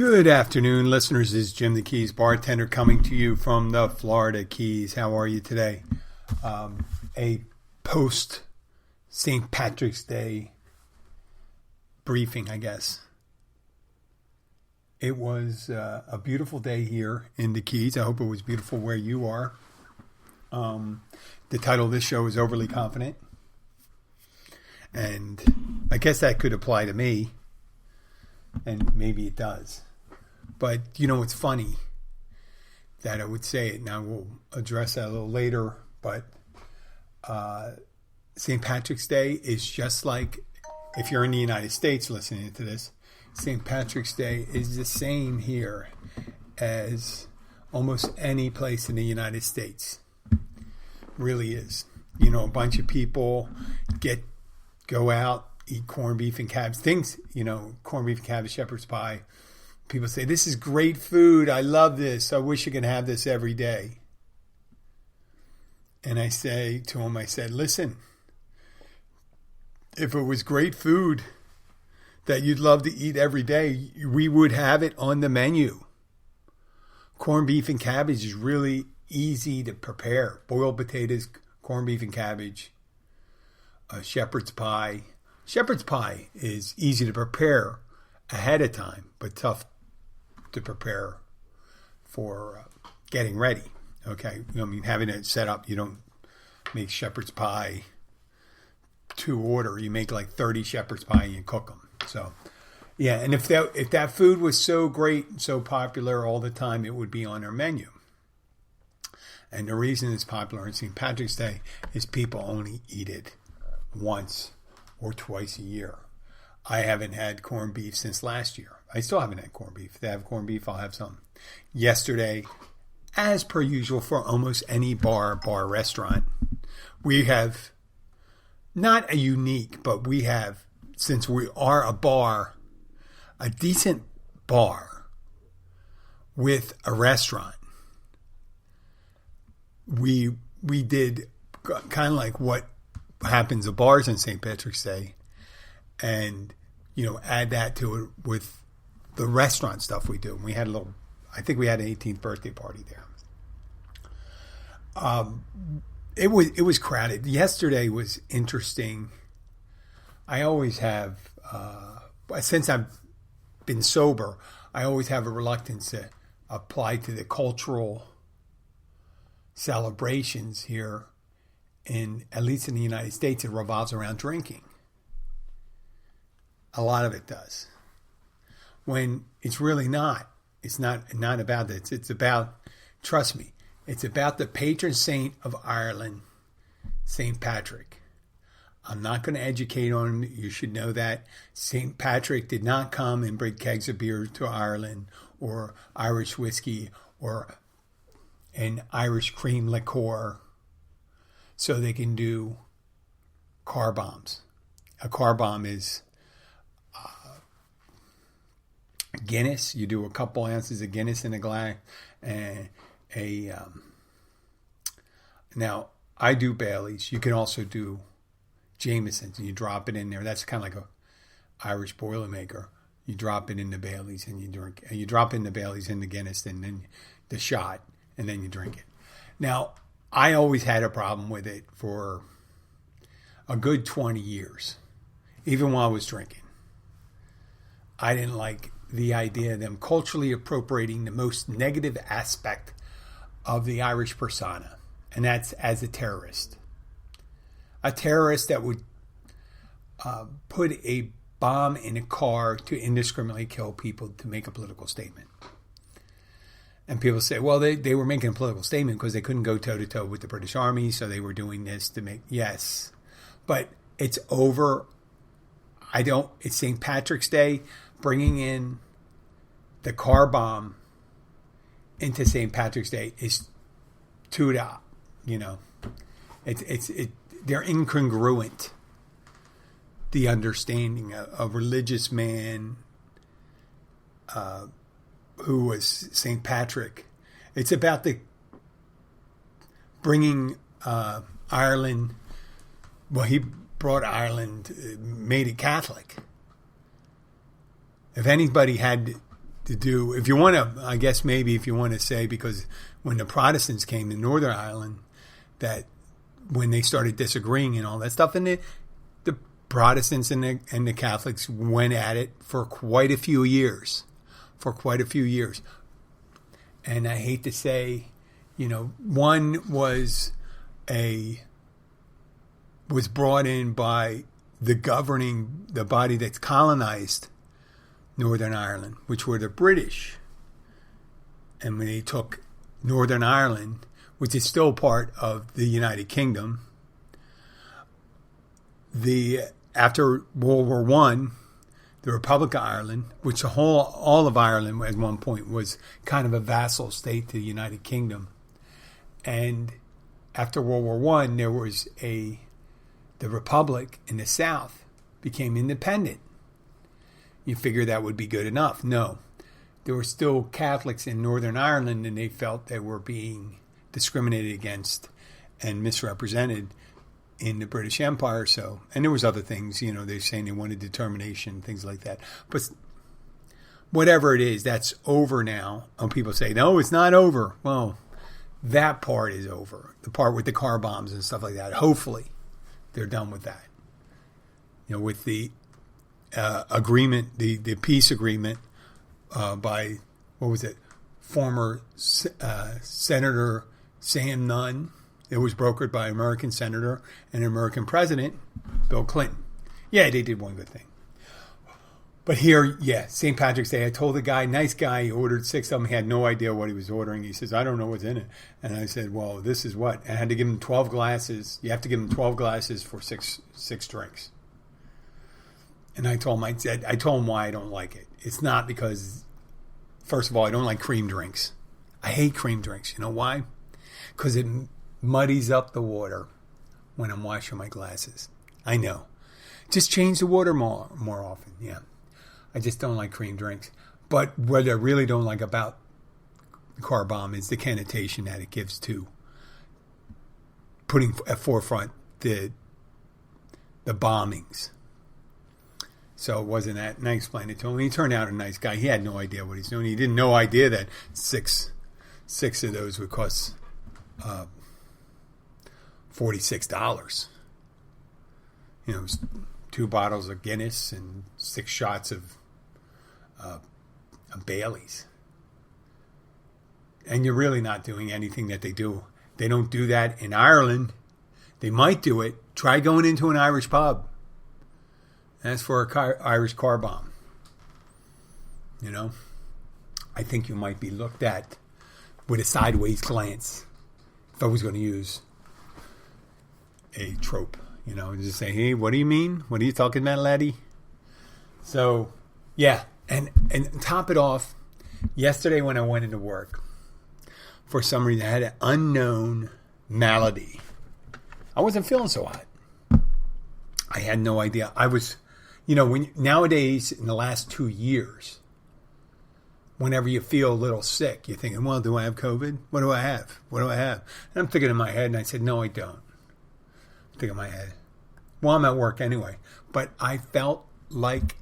Good afternoon, listeners. This is Jim the Keys Bartender coming to you from the Florida Keys. How are you today? A post St. Patrick's Day briefing, I guess. It was a beautiful day here in the Keys. I hope it was beautiful where you are. The title of this show is Overly Confident. And I guess that could apply to me. And maybe it does. But, you know, it's funny that I would say it. Now, we'll address that a little later. But St. Patrick's Day is just like, if you're in the United States listening to this, St. Patrick's Day is the same here as almost any place in the United States. Really is. You know, a bunch of people go out, eat corned beef and cabbage. Things, you know, corned beef and cabbage, shepherd's pie. People say, this is great food. I love this. I wish I could have this every day. And I say to them, listen, if it was great food that you'd love to eat every day, we would have it on the menu. Corned beef and cabbage is really easy to prepare. Boiled potatoes, corned beef and cabbage, shepherd's pie. Shepherd's pie is easy to prepare ahead of time, but tough to prepare for getting ready. Okay, I mean, having it set up, you don't make shepherd's pie to order. You make like 30 shepherd's pie and you cook them. So, yeah, and if that food was so great and so popular all the time, it would be on our menu. And the reason it's popular on St. Patrick's Day is people only eat it once or twice a year. I haven't had corned beef since last year. I still haven't had corned beef. If they have corned beef, I'll have some. Yesterday, as per usual for almost any bar restaurant, we have not a unique, but we have, since we are a bar, a decent bar with a restaurant. We did kind of like what happens at bars on St. Patrick's Day, and you know, add that to it with the restaurant stuff we do. And we had I think we had an 18th birthday party there. It was crowded. Yesterday was interesting. I always have, since I've been sober, I always have a reluctance to apply to the cultural celebrations here. At least in the United States, it revolves around drinking. A lot of it does. When it's really not. It's not about that. It's about, trust me, it's about the patron saint of Ireland, St. Patrick. I'm not going to educate on him. You should know that. St. Patrick did not come and bring kegs of beer to Ireland or Irish whiskey or an Irish cream liqueur so they can do car bombs. A car bomb is Guinness. You do a couple ounces of Guinness in a glass. Now, I do Baileys. You can also do Jameson's, and you drop it in there. That's kind of like a Irish Boilermaker. You drop it in the Baileys and you drink. And you drop in the Baileys in the Guinness and then the shot, and then you drink it. Now, I always had a problem with it for a good 20 years, even while I was drinking. I didn't like the idea of them culturally appropriating the most negative aspect of the Irish persona, and that's as a terrorist. A terrorist that would put a bomb in a car to indiscriminately kill people to make a political statement. And people say, well, they were making a political statement because they couldn't go toe-to-toe with the British Army, so they were doing this to make... Yes, but it's over. It's St. Patrick's Day. Bringing in the car bomb into St. Patrick's Day is too up, you know. They're incongruent. The understanding of a religious man who was St. Patrick. It's about the bringing Ireland. Well, he brought Ireland, made it Catholic. If anybody had to do, if you want to, I guess maybe if you want to say, because when the Protestants came to Northern Ireland, that when they started disagreeing and all that stuff, and the Protestants and the Catholics went at it for quite a few years. And I hate to say, one was brought in by the body that's colonized Northern Ireland, which were the British. And when they took Northern Ireland, which is still part of the United Kingdom, after World War One, the Republic of Ireland, which all of Ireland at one point was kind of a vassal state to the United Kingdom, and after World War One, there was the Republic in the South became independent. You figure that would be good enough. No, there were still Catholics in Northern Ireland, and they felt they were being discriminated against and misrepresented in the British Empire. So, and there was other things, they're saying they wanted determination, things like that. But whatever it is, that's over now. And people say, no, it's not over. Well, that part is over. The part with the car bombs and stuff like that. Hopefully, they're done with that. With the agreement, the peace agreement by, former Senator Sam Nunn. It was brokered by American Senator and American President Bill Clinton. Yeah, they did one good thing. But here, St. Patrick's Day, I told the guy, nice guy, he ordered 6 of them. He had no idea what he was ordering. He says, I don't know what's in it. And I said, well, this is what? And I had to give him 12 glasses. You have to give him 12 glasses for six drinks. And I told him why I don't like it. It's not because, first of all, I don't like cream drinks. I hate cream drinks. You know why? Because it muddies up the water when I'm washing my glasses. I know. Just change the water more often. Yeah. I just don't like cream drinks. But what I really don't like about the car bomb is the connotation that it gives to putting at forefront the bombings. So it wasn't that. And I explained it to him. He turned out a nice guy. He had no idea what he's doing. He didn't no idea that six of those would cost $46. It was 2 bottles of Guinness and 6 shots of Bailey's. And you're really not doing anything that they do. They don't do that in Ireland. They might do it. Try going into an Irish pub. That's for a Irish car bomb. I think you might be looked at with a sideways glance if I was going to use a trope. Just say, hey, what do you mean? What are you talking about, laddie? So, yeah. And top it off, yesterday when I went into work, for some reason I had an unknown malady. I wasn't feeling so hot. I had no idea. I was, nowadays in the last 2 years, whenever you feel a little sick, you're thinking, well, do I have COVID? What do I have? And I'm thinking in my head, and I said, no, I don't. I'm thinking in my head. Well, I'm at work anyway. But I felt like,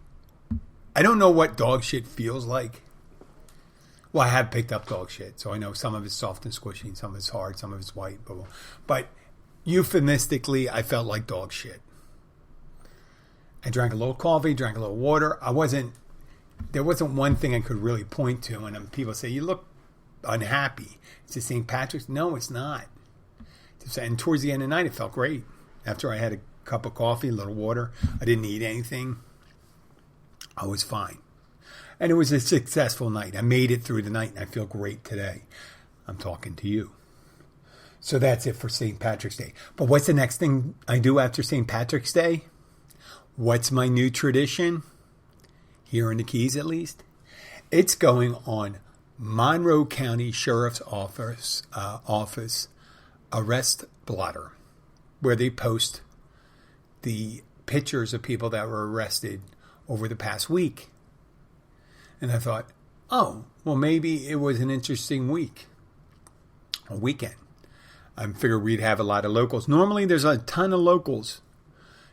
I don't know what dog shit feels like. Well, I have picked up dog shit, so I know some of it's soft and squishy, and some of it's hard, some of it's white. But euphemistically, I felt like dog shit. I drank a little coffee, drank a little water. There wasn't one thing I could really point to. And people say, you look unhappy. It's a St. Patrick's. No, it's not. And towards the end of the night, it felt great. After I had a cup of coffee, a little water, I didn't eat anything. I was fine. And it was a successful night. I made it through the night, and I feel great today. I'm talking to you. So that's it for St. Patrick's Day. But what's the next thing I do after St. Patrick's Day? What's my new tradition? Here in the Keys, at least. It's going on Monroe County Sheriff's Office arrest blotter, where they post the pictures of people that were arrested over the past week. And I thought, oh, well, maybe it was an interesting weekend. I figured we'd have a lot of locals. Normally, there's a ton of locals.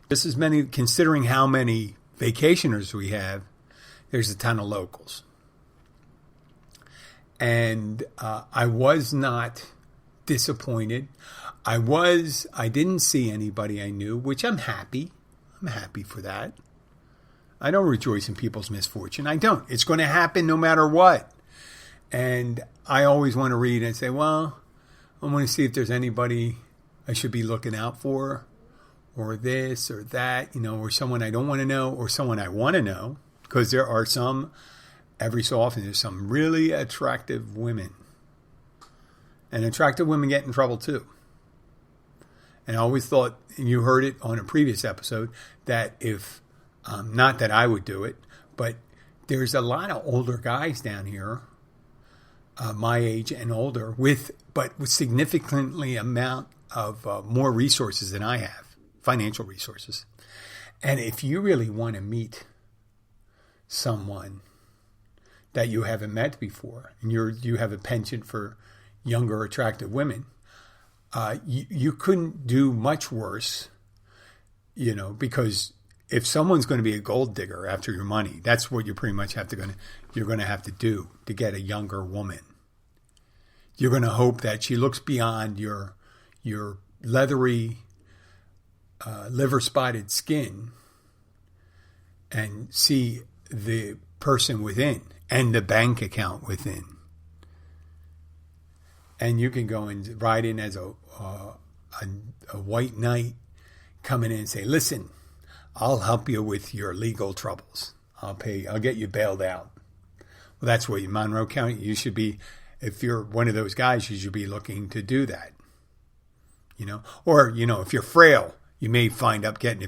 Just as many, considering how many vacationers we have, there's a ton of locals. And I was not disappointed. I didn't see anybody I knew, which I'm happy. I'm happy for that. I don't rejoice in people's misfortune. I don't. It's going to happen no matter what. And I always want to read and say, well, I want to see if there's anybody I should be looking out for, or this or that, or someone I don't want to know, or someone I want to know, because there are some, every so often, there's some really attractive women. And attractive women get in trouble too. And I always thought, and you heard it on a previous episode, that if, not that I would do it, but there's a lot of older guys down here, my age and older, but with significantly amount of more resources than I have, financial resources. And if you really want to meet someone that you haven't met before, and you have a penchant for younger, attractive women, you couldn't do much worse, because if someone's going to be a gold digger after your money, that's what you pretty much you're going to have to do to get a younger woman. You're going to hope that she looks beyond your leathery, liver-spotted skin and see the person within and the bank account within. And you can go and ride in as a white knight, coming in and say, listen, I'll help you with your legal troubles. I'll get you bailed out. Well, that's what Monroe County, you should be, if you're one of those guys, you should be looking to do that. Or, if you're frail, you may find up getting,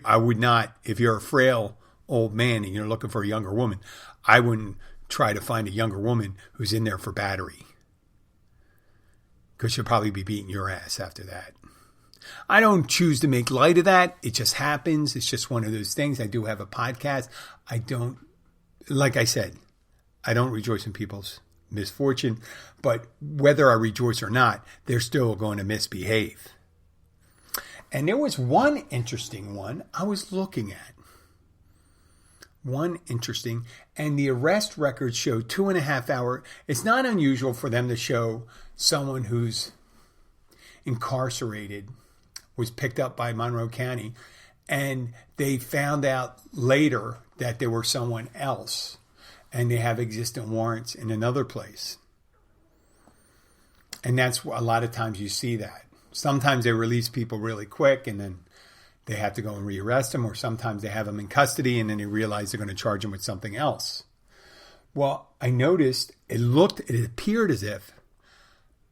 I would not, if you're a frail old man and you're looking for a younger woman, I wouldn't try to find a younger woman who's in there for battery. Because she'll probably be beating your ass after that. I don't choose to make light of that. It just happens. It's just one of those things. I do have a podcast. Like I said, I don't rejoice in people's misfortune. But whether I rejoice or not, they're still going to misbehave. And there was one interesting one I was looking at. And the arrest records show 2.5 hours. It's not unusual for them to show someone who's incarcerated, was picked up by Monroe County, and they found out later that there were someone else, and they have existing warrants in another place. And that's a lot of times you see that. Sometimes they release people really quick, and then they have to go and rearrest them, or sometimes they have them in custody and then they realize they're going to charge them with something else. Well, I noticed it appeared as if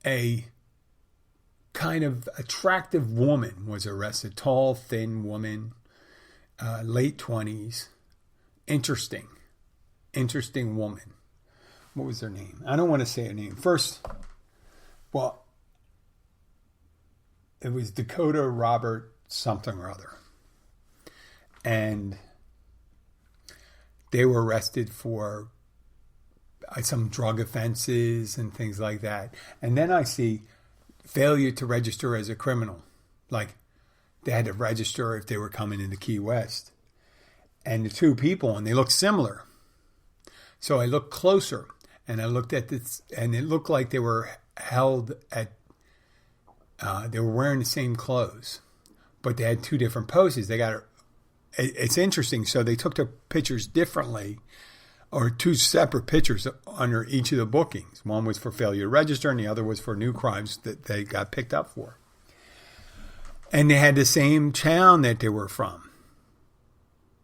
a kind of attractive woman was arrested. Tall, thin woman, late 20s. Interesting woman. What was her name? I don't want to say her name. First, it was Dakota Robert something or other. And they were arrested for some drug offenses and things like that. And then I see failure to register as a criminal. Like they had to register if they were coming into Key West. And the two people, and they looked similar. So I looked closer and I looked at this, and it looked like they were held at, they were wearing the same clothes, but they had two different poses. It's interesting. So they took their pictures differently, or two separate pictures under each of the bookings. One was for failure to register and the other was for new crimes that they got picked up for. And they had the same town that they were from,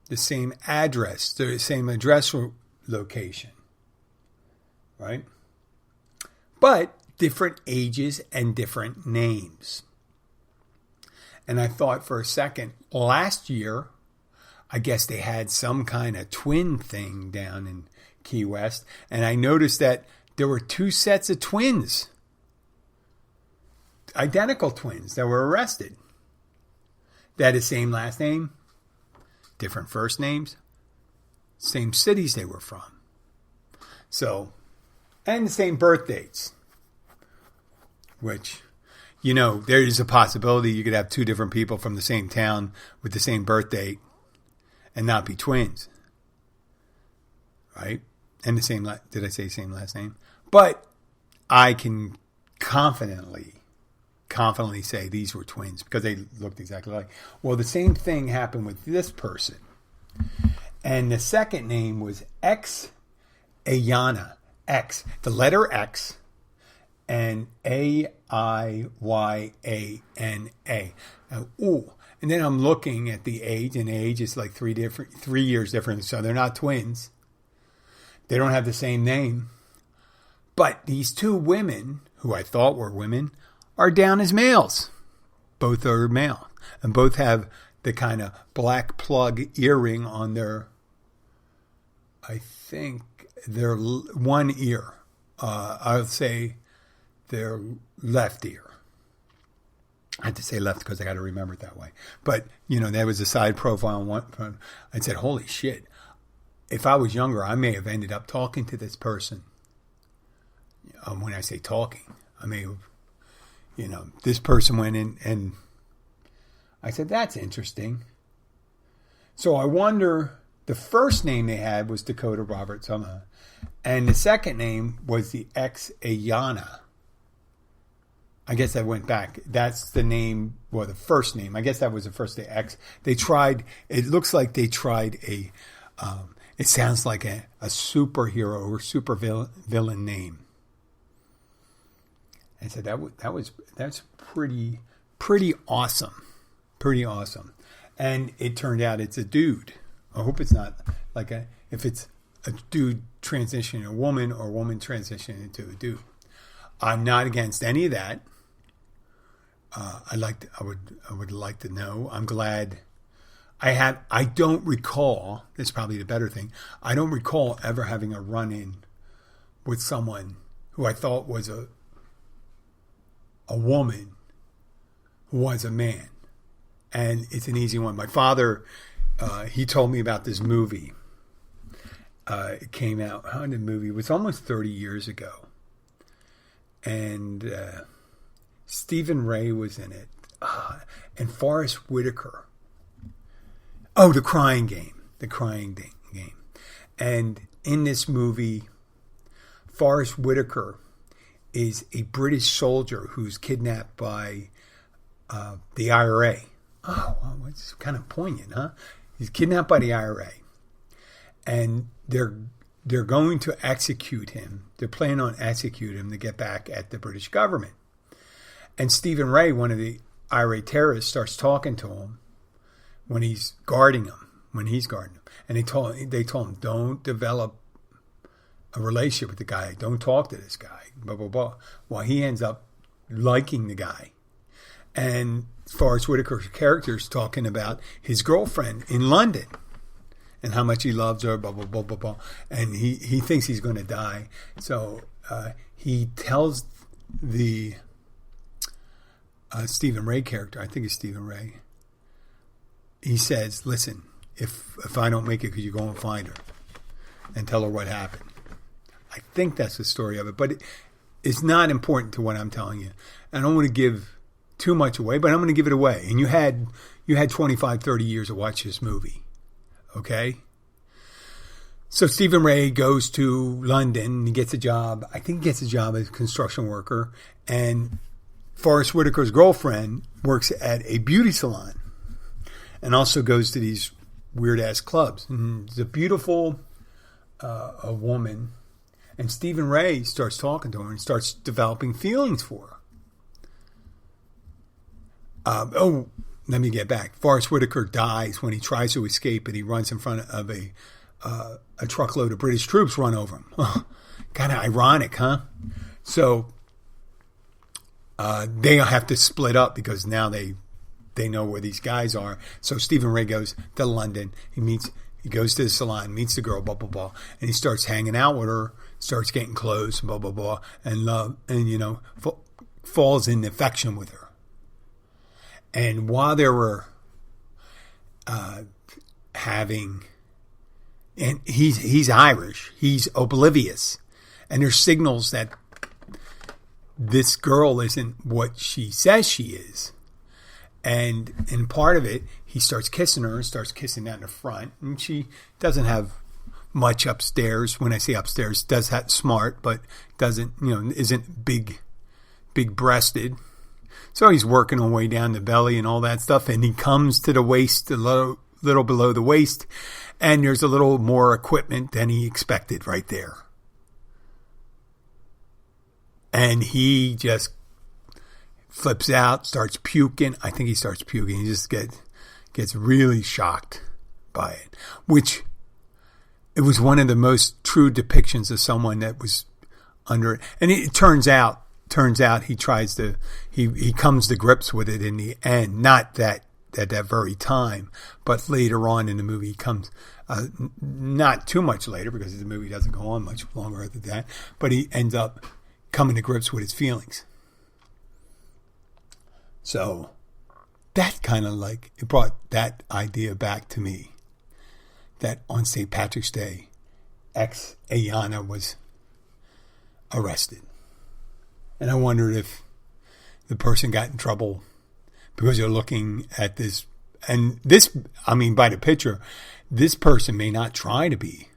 the same address, the same address location, right? But different ages and different names. And I thought for a second, last year, I guess they had some kind of twin thing down in Key West. And I noticed that there were two sets of twins, identical twins that were arrested. They had the same last name, different first names, same cities they were from. So, and the same birth dates, which, there is a possibility you could have two different people from the same town with the same birth date and not be twins, right? And the same, did I say same last name? But I can confidently say these were twins because they looked exactly alike. Well, the same thing happened with this person. And the second name was Ayana. X. The letter X and Ayana. Now, ooh. And then I'm looking at the age, and the age is like 3 years different. So they're not twins. They don't have the same name. But these two women, who I thought were women, are down as males. Both are male. And both have the kind of black plug earring on their, I think, their one ear. I'll say their left ear. I had to say left because I got to remember it that way. But, there was a side profile on one. I said, holy shit. If I was younger, I may have ended up talking to this person. When I say talking, I may have, this person went in and I said, that's interesting. So I wonder, the first name they had was Dakota Robert somehow. And the second name was the Ayana. I guess that went back. That's the name, well, the first name. I guess that was the first, the X. They tried, it looks like they tried it sounds like a superhero or super villain name. I said that's pretty awesome. Pretty awesome. And it turned out it's a dude. I hope it's not like if it's a dude transitioning a woman or a woman transitioning into a dude. I'm not against any of that. I would like to know. I'm glad I don't recall, that's probably the better thing. I don't recall ever having a run-in with someone who I thought was a woman who was a man. And it's an easy one. My father, he told me about this movie. It came out, how did the movie? It was almost 30 years ago. And Stephen Ray was in it. And Forrest Whitaker. Oh, The Crying Game. The Crying Game. And in this movie, Forrest Whitaker is a British soldier who's kidnapped by the IRA. Oh, well, it's kind of poignant, huh? He's kidnapped by the IRA. And they're going to execute him. They're planning on executing him to get back at the British government. And Stephen Ray, one of the IRA terrorists, starts talking to him when he's guarding him. And they told him, don't develop a relationship with the guy. Don't talk to this guy. Blah, blah, blah. Well, he ends up liking the guy. And Forrest Whitaker's character is talking about his girlfriend in London and how much he loves her, blah, blah, blah, blah, blah. And he thinks he's going to die. So he tells the Stephen Ray character, I think it's Stephen Ray, he says, listen, if I don't make it, could you go and find her and tell her what happened? I think that's the story of it, but it's not important to what I'm telling you. I don't want to give too much away, but I'm going to give it away. And you had 25, 30 years to watch this movie. Okay? So Stephen Ray goes to London. He gets a job. I think he gets a job as a construction worker. And Forrest Whitaker's girlfriend works at a beauty salon and also goes to these weird-ass clubs. And it's a beautiful a woman. And Stephen Ray starts talking to her and starts developing feelings for her. Let me get back. Forrest Whitaker dies when he tries to escape, and he runs in front of a truckload of British troops run over him. Kind of ironic, huh? So they have to split up because now they know where these guys are. So Stephen Ray goes to London. He goes to the salon, meets the girl, blah, blah, blah, and he starts hanging out with her, starts getting close, blah, blah, blah, and love, and, falls in affection with her. And while they were having, and he's Irish, he's oblivious, and there's signals that this girl isn't what she says she is. And in part of it, he starts kissing her and starts kissing down the front. And she doesn't have much upstairs. When I say upstairs, does that smart, but doesn't, isn't big breasted. So he's working on way down the belly and all that stuff. And he comes to the waist, a little below the waist. And there's a little more equipment than he expected right there. And he just flips out, starts puking. I think he starts puking. He just gets really shocked by it. Which, it was one of the most true depictions of someone that was under it. And it turns out he tries to, he comes to grips with it in the end. Not that at that very time, but later on in the movie he comes, not too much later because the movie doesn't go on much longer than that, but he ends up coming to grips with his feelings. So that kind of it brought that idea back to me, that on St. Patrick's Day, ex-Ayana was arrested. And I wondered if the person got in trouble because they're looking at this. And this, by the picture, this person may not be trying to be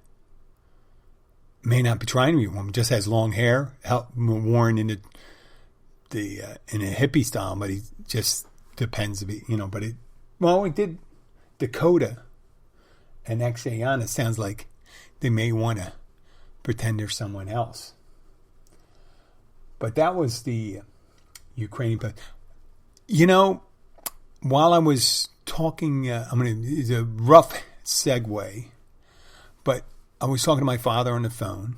a woman, just has long hair, worn in in a hippie style, but he just depends to be, but it did Dakota and ex-Ayana sounds like they may want to pretend they're someone else. But that was the Ukrainian. But, while I was talking, it's a rough segue, but I was talking to my father on the phone.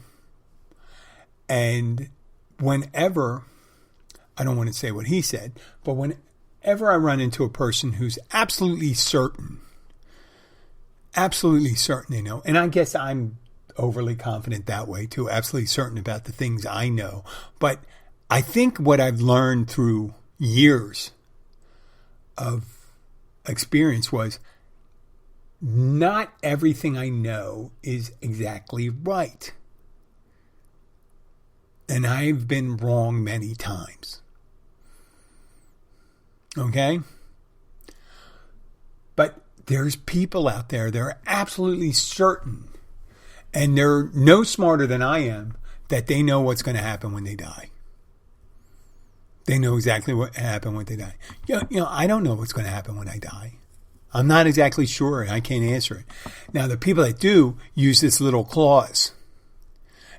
And whenever, I don't want to say what he said, but whenever I run into a person who's absolutely certain they know, and I guess I'm overly confident that way too, absolutely certain about the things I know. But I think what I've learned through years of experience was not everything I know is exactly right. And I've been wrong many times. Okay? But there's people out there that are absolutely certain, and they're no smarter than I am, that they know what's going to happen when they die. They know exactly what happened when they die. I don't know what's going to happen when I die. I'm not exactly sure. I can't answer it. Now, the people that do use this little clause,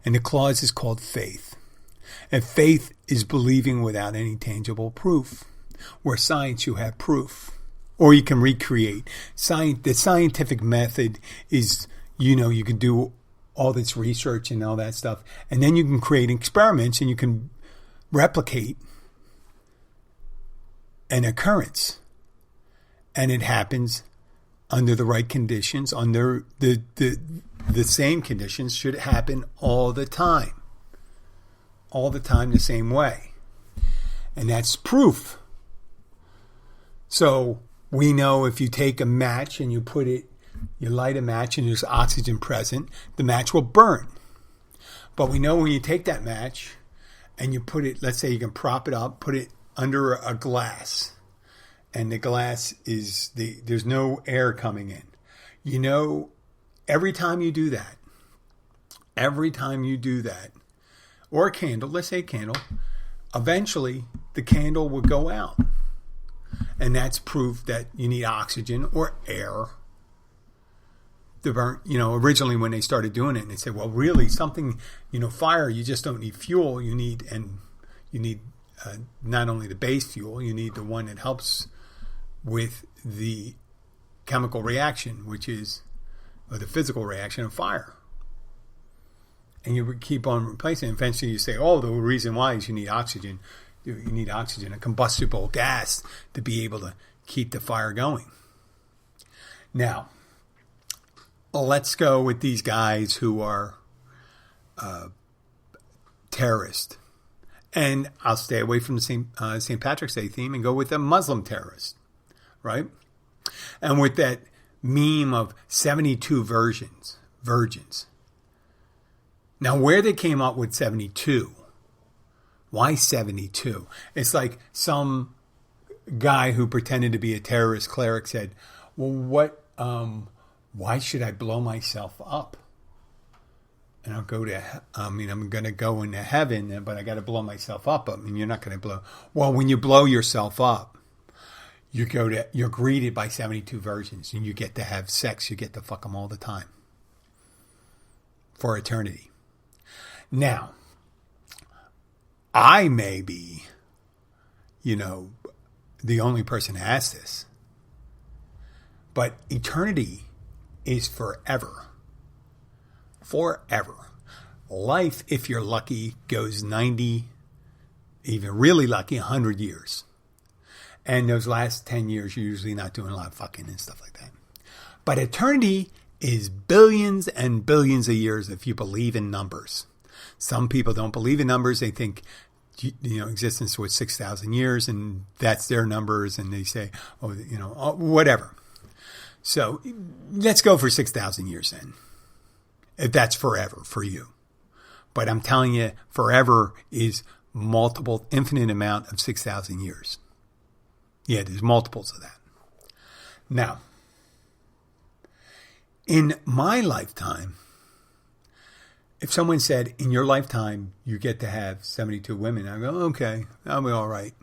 and the clause is called faith. And faith is believing without any tangible proof. Where science, you have proof. Or you can recreate. The scientific method is, you can do all this research and all that stuff. And then you can create experiments and you can replicate an occurrence. And it happens under the right conditions, under the same conditions should happen all the time. All the time the same way. And that's proof. So we know if you take a match and you light a match and there's oxygen present, the match will burn. But we know when you take that match and you put it, let's say you can prop it up, put it under a glass, and the glass is there's no air coming in. Every time you do that, or a candle, let's say a candle, eventually the candle will go out. And that's proof that you need oxygen or air to burn. Originally when they started doing it, and they said, well, really something, fire, you just don't need fuel. You need not only the base fuel, you need the one that helps with the chemical reaction, or the physical reaction of fire. And you keep on replacing it. Eventually you say, the reason why is you need oxygen. You need oxygen, a combustible gas, to be able to keep the fire going. Now, let's go with these guys who are terrorists. And I'll stay away from the St. Patrick's Day theme and go with the Muslim terrorists, right? And with that meme of 72 virgins. Now, where they came up with 72... Why 72? It's like some guy who pretended to be a terrorist cleric said, well, why should I blow myself up? and I'm going to go into heaven, but I got to blow myself up. I mean, you're not going to blow. Well, when you blow yourself up, you're greeted by 72 virgins, and you get to have sex. You get to fuck them all the time for eternity. Now, I may be, the only person who has this, but eternity is forever. Forever. Life, if you're lucky, goes 90, even really lucky, 100 years. And those last 10 years, you're usually not doing a lot of fucking and stuff like that. But eternity is billions and billions of years if you believe in numbers. Some people don't believe in numbers. They think, existence was 6,000 years and that's their numbers. And they say, whatever. So let's go for 6,000 years then. If that's forever for you. But I'm telling you, forever is infinite amount of 6,000 years. Yeah, there's multiples of that. Now, in my lifetime, if someone said, in your lifetime, you get to have 72 women, I go, okay, I'll be all right.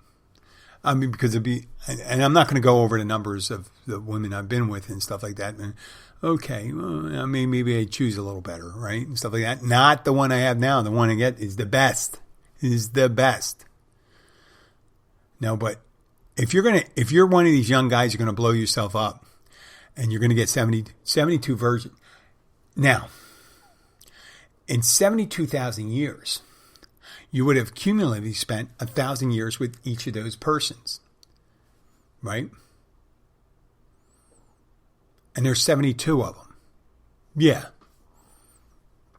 I mean, because and I'm not going to go over the numbers of the women I've been with and stuff like that. And, okay, well, I mean, maybe I choose a little better, right? And stuff like that. Not the one I have now. The one I get is the best. No, but if you're one of these young guys, you're going to blow yourself up and you're going to get 72 virgins. Now, in 72,000 years, you would have cumulatively spent 1,000 years with each of those persons, right? And there's 72 of them. Yeah.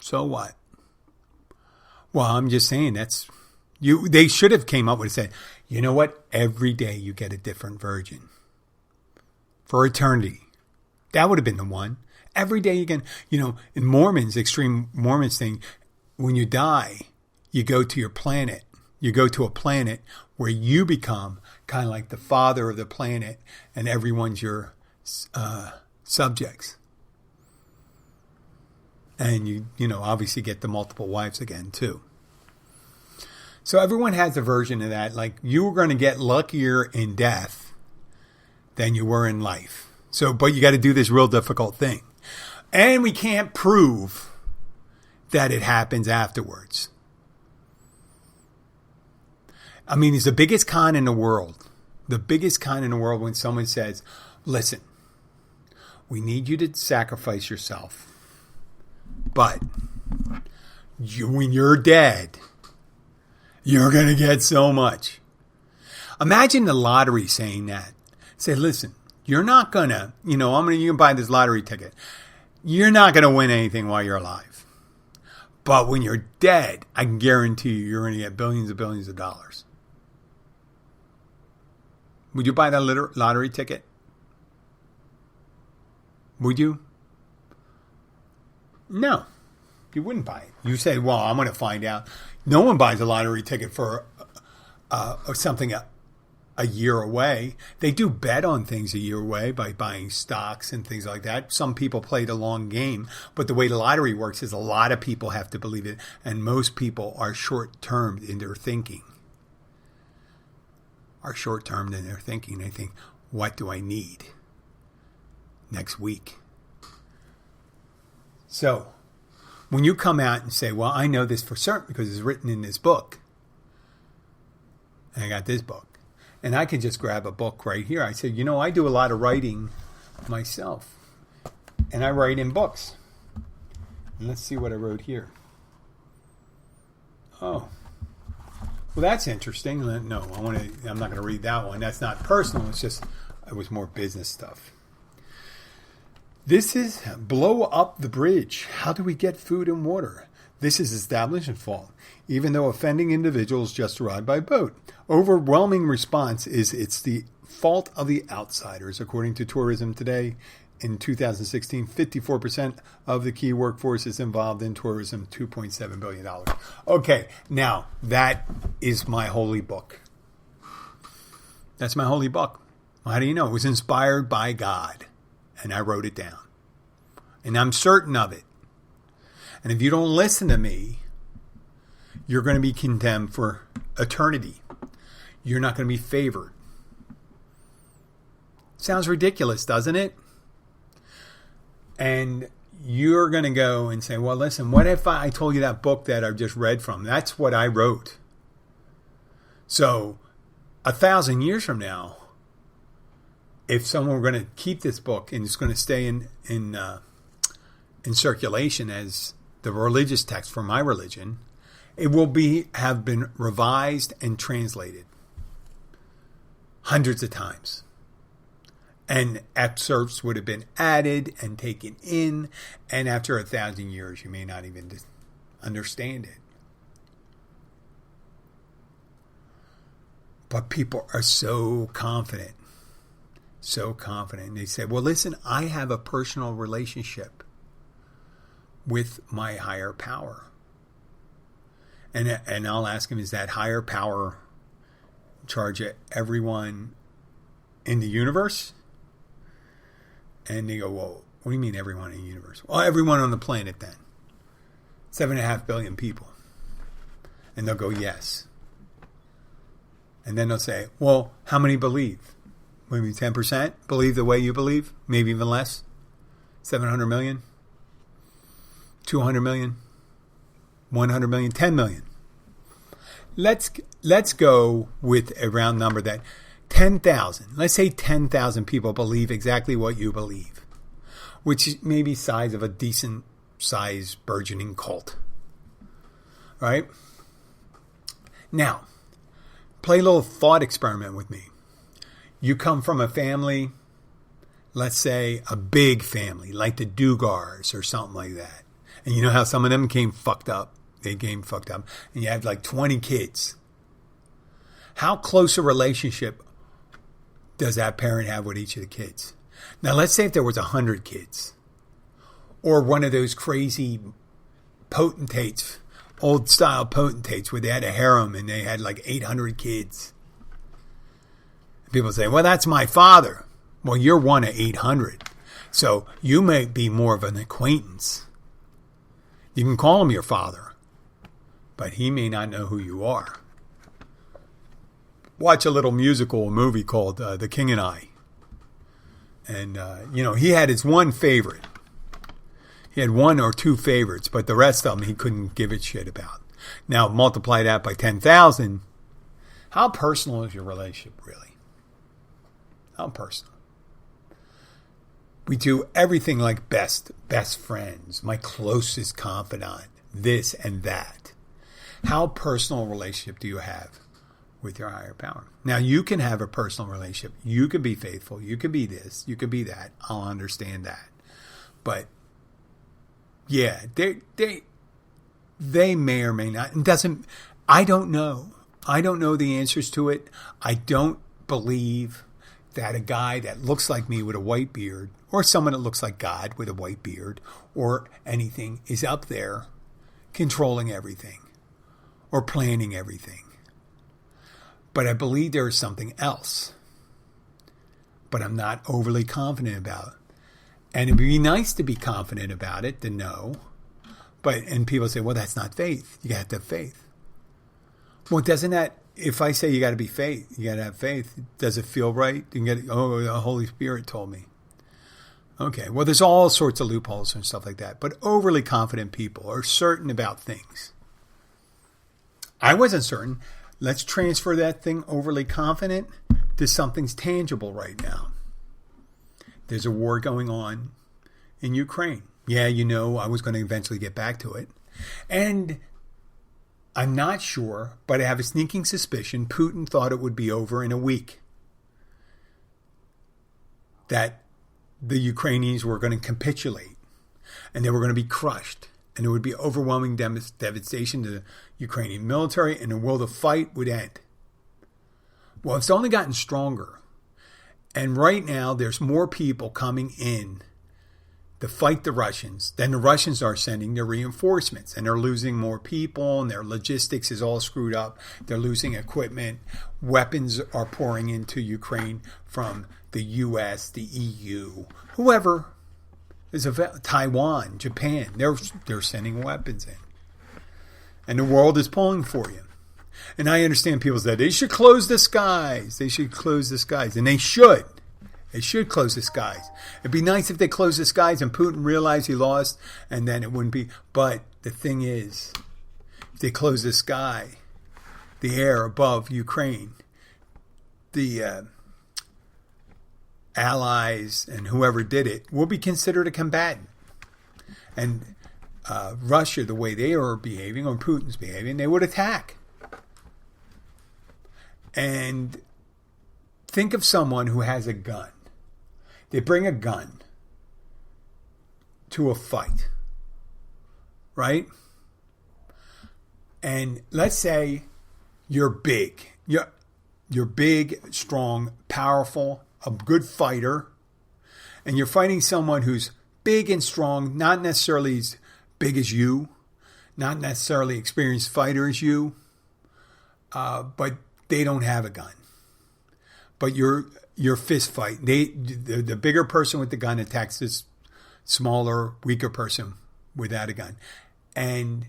So what? Well, I'm just saying they should have came up with and said, you know what? Every day you get a different virgin for eternity. That would have been the one. Every day you can, in Mormons, extreme Mormons thing, when you die, you go to your planet. You go to a planet where you become kind of like the father of the planet and everyone's your subjects. And you obviously get the multiple wives again too. So everyone has a version of that. Like you were going to get luckier in death than you were in life. So, but you got to do this real difficult thing. And we can't prove that it happens afterwards. I mean, it's the biggest con in the world. The biggest con in the world when someone says, listen, we need you to sacrifice yourself. But when you're dead, you're going to get so much. Imagine the lottery saying that. Say, listen, you're not going to, you can buy this lottery ticket. You're not going to win anything while you're alive. But when you're dead, I can guarantee you're going to get billions and billions of dollars. Would you buy that lottery ticket? Would you? No, you wouldn't buy it. You say, well, I'm going to find out. No one buys a lottery ticket for something a year away. They do bet on things a year away by buying stocks and things like that. Some people play the long game, but the way the lottery works is a lot of people have to believe it, and most people are short-termed in their thinking. They think, what do I need next week? So when you come out and say, well, I know this for certain because it's written in this book, and I got this book, and I can just grab a book right here. I say, I do a lot of writing myself, and I write in books. And let's see what I wrote here. Oh, well, that's interesting. No, I'm not going to read that one. That's not personal. It was more business stuff. This is blow up the bridge. How do we get food and water? This is established and fall, even though offending individuals just arrived by boat. Overwhelming response is it's the fault of the outsiders. According to Tourism Today, in 2016, 54% of the key workforce is involved in tourism, $2.7 billion. Okay, now that is my holy book. That's my holy book. How do you know? It was inspired by God, and I wrote it down. And I'm certain of it. And if you don't listen to me, you're going to be condemned for eternity. You're not going to be favored. Sounds ridiculous, doesn't it? And you're going to go and say, well, listen, what if I told you that book that I've just read from? That's what I wrote. So 1,000 years from now, if someone were going to keep this book and it's going to stay in circulation as the religious text for my religion, it will have been revised and translated hundreds of times. And excerpts would have been added and taken in. And after 1,000 years, you may not even understand it. But people are so confident. So confident. They say, well, listen, I have a personal relationship with my higher power. And I'll ask him, is that higher power in charge of everyone in the universe? And they go, well, what do you mean everyone in the universe? Well, everyone on the planet then. 7.5 billion people. And they'll go, yes. And then they'll say, well, how many believe? Maybe 10% believe the way you believe? Maybe even less? 700 million? 200 million? 100 million? 10 million? Let's go with a round number that 10,000. Let's say 10,000 people believe exactly what you believe, which is maybe size of a decent size burgeoning cult. All right? Now, play a little thought experiment with me. You come from a family, let's say a big family, like the Dugars or something like that. And you know how some of them came fucked up? They came fucked up. And you have like 20 kids. How close a relationship does that parent have with each of the kids? Now, let's say if there was 100 kids. Or one of those crazy potentates, old style potentates where they had a harem and they had like 800 kids. People say, well, that's my father. Well, you're one of 800. So you may be more of an acquaintance. You can call him your father, but he may not know who you are. Watch a little musical movie called The King and I. And, he had his one favorite. He had one or two favorites, but the rest of them he couldn't give a shit about. Now, multiply that by 10,000. How personal is your relationship, really? How personal? We do everything like best friends, my closest confidant, this and that. How personal a relationship do you have with your higher power? Now, you can have a personal relationship. You can be faithful. You can be this. You can be that. I'll understand that. But, yeah, they may or may not. I don't know. I don't know the answers to it. I don't believe that a guy that looks like me with a white beard, or someone that looks like God with a white beard, or anything, is up there controlling everything or planning everything. But I believe there is something else. But I'm not overly confident about it. And it'd be nice to be confident about it, to know. And people say, well, that's not faith. You got to have faith. Well, doesn't that, if I say you got to be faith, you got to have faith, does it feel right? You can the Holy Spirit told me. Okay, well, there's all sorts of loopholes and stuff like that. But overly confident people are certain about things. I wasn't certain. Let's transfer that thing, overly confident, to something's tangible right now. There's a war going on in Ukraine. Yeah, I was going to eventually get back to it. And I'm not sure, but I have a sneaking suspicion Putin thought it would be over in a week. That the Ukrainians were going to capitulate and they were going to be crushed. And there would be overwhelming devastation to the Ukrainian military, and the will to fight would end. Well, it's only gotten stronger. And right now, there's more people coming in to fight the Russians than the Russians are sending their reinforcements. And they're losing more people, and their logistics is all screwed up. They're losing equipment. Weapons are pouring into Ukraine from the U.S., the EU, whoever. Taiwan, Japan, they're sending weapons in. And the world is pulling for you. And I understand people say they should close the skies. They should close the skies. And they should. They should close the skies. It'd be nice if they closed the skies and Putin realized he lost, and then it wouldn't be. But the thing is, if they close the sky, the air above Ukraine, the allies and whoever did it will be considered a combatant. And Russia, the way they are behaving, or Putin's behaving, they would attack. And think of someone who has a gun. They bring a gun to a fight, right? And let's say you're big. You're big, strong, powerful, a good fighter, and you're fighting someone who's big and strong, not necessarily as big as you, not necessarily experienced fighter as you, but they don't have a gun. But you're fist fight. The bigger person with the gun attacks this smaller, weaker person without a gun. And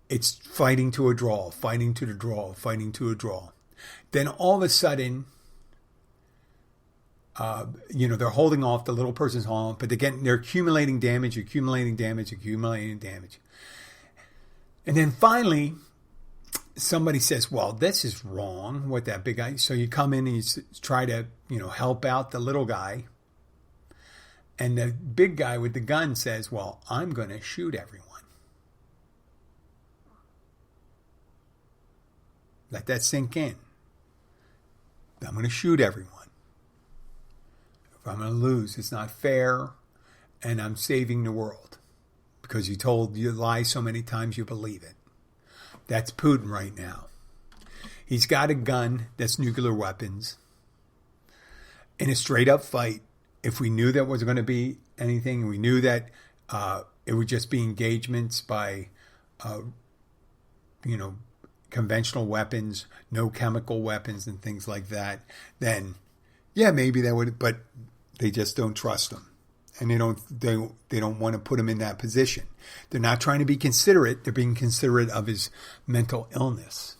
it's fighting to a draw, fighting to the draw, fighting to a draw. Then all of a sudden, they're holding off, the little person's holding off, but they're accumulating damage. And then finally, somebody says, well, this is wrong with that big guy. So you come in and you try to, help out the little guy. And the big guy with the gun says, well, I'm going to shoot everyone. Let that sink in. I'm going to shoot everyone. If I'm going to lose, it's not fair, and I'm saving the world. Because you told your lie so many times you believe it. That's Putin right now. He's got a gun that's nuclear weapons. In a straight up fight, if we knew there was going to be anything, and we knew that it would just be engagements by, conventional weapons, no chemical weapons and things like that, then yeah, maybe that would, but they just don't trust him. And they don't want to put him in that position. They're not trying to be considerate. They're being considerate of his mental illness.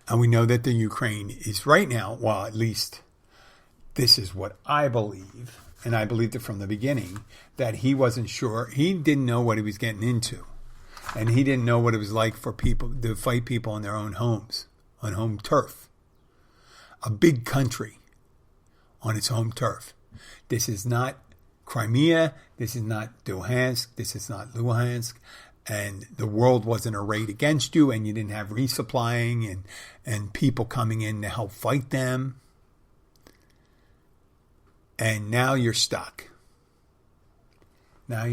And we know that the Ukraine is right now, well, at least this is what I believe, and I believed it from the beginning, that he wasn't sure. He didn't know what he was getting into. And he didn't know what it was like for people to fight people in their own homes, on home turf. A big country on its home turf. This is not Crimea. This is not Donetsk. This is not Luhansk. And the world wasn't arrayed against you, and you didn't have resupplying and people coming in to help fight them. And now you're stuck. Now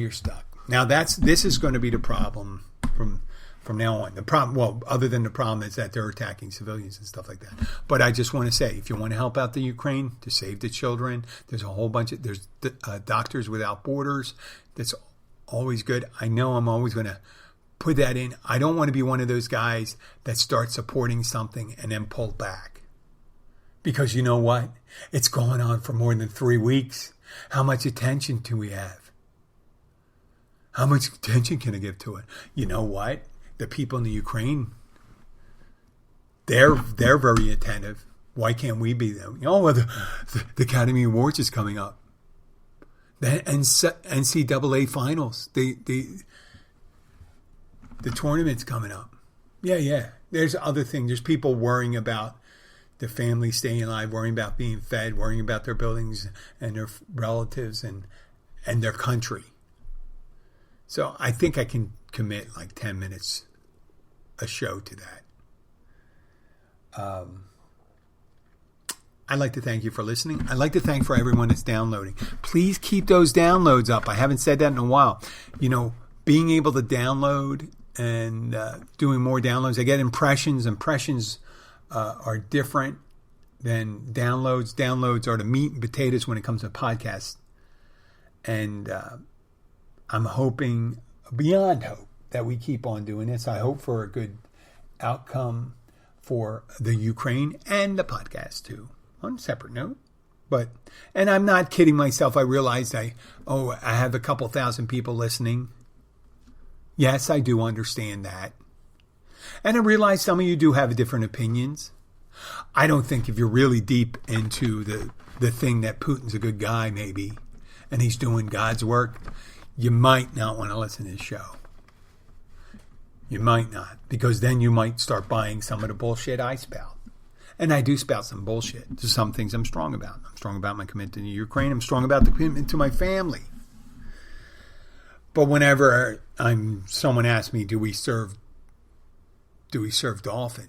this is going to be the problem from now on. The problem, well, other than the problem is that they're attacking civilians and stuff like that. But I just want to say, if you want to help out the Ukraine to save the children, there's a whole bunch of, there's Doctors Without Borders. That's always good. I know I'm always going to put that in. I don't want to be one of those guys that start supporting something and then pull back. Because you know what? It's going on for more than 3 weeks. How much attention do we have? How much attention can I give to it? You know what? The people in the Ukraine, they're very attentive. Why can't we be them? Well, the Academy Awards is coming up. The NCAA finals, the tournament's coming up. Yeah. There's other things. There's people worrying about the family staying alive, worrying about being fed, worrying about their buildings and their relatives and their country. So I think I can commit like 10 minutes a show to that. I'd like to thank you for listening. I'd like to thank for everyone that's downloading. Please keep those downloads up. I haven't said that in a while. Being able to download and doing more downloads. I get impressions. Impressions are different than downloads. Downloads are the meat and potatoes when it comes to podcasts. And I'm hoping, beyond hope, that we keep on doing this. I hope for a good outcome for the Ukraine and the podcast too. On a separate note, And I'm not kidding myself. I realized I have a couple thousand people listening. Yes, I do understand that. And I realize some of you do have different opinions. I don't think if you're really deep into the thing that Putin's a good guy, maybe, and he's doing God's work, you might not want to listen to this show. You might not, because then you might start buying some of the bullshit I spout. And I do spout some bullshit. There's some things I'm strong about. I'm strong about my commitment to Ukraine. I'm strong about the commitment to my family. But whenever someone asks me, do we serve Dolphin?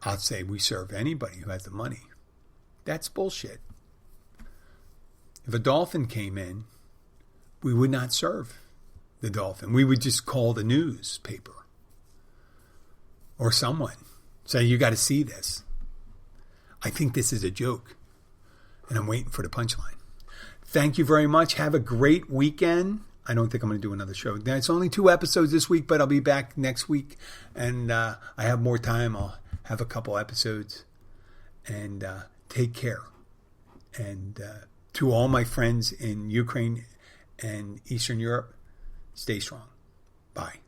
I'll say we serve anybody who has the money. That's bullshit. If a Dolphin came in, we would not serve the Dolphin. We would just call the newspaper or someone. Say, you got to see this. I think this is a joke. And I'm waiting for the punchline. Thank you very much. Have a great weekend. I don't think I'm going to do another show. It's only 2 episodes this week, but I'll be back next week. And I have more time. I'll have a couple episodes. And take care. And to all my friends in Ukraine and Eastern Europe, stay strong. Bye.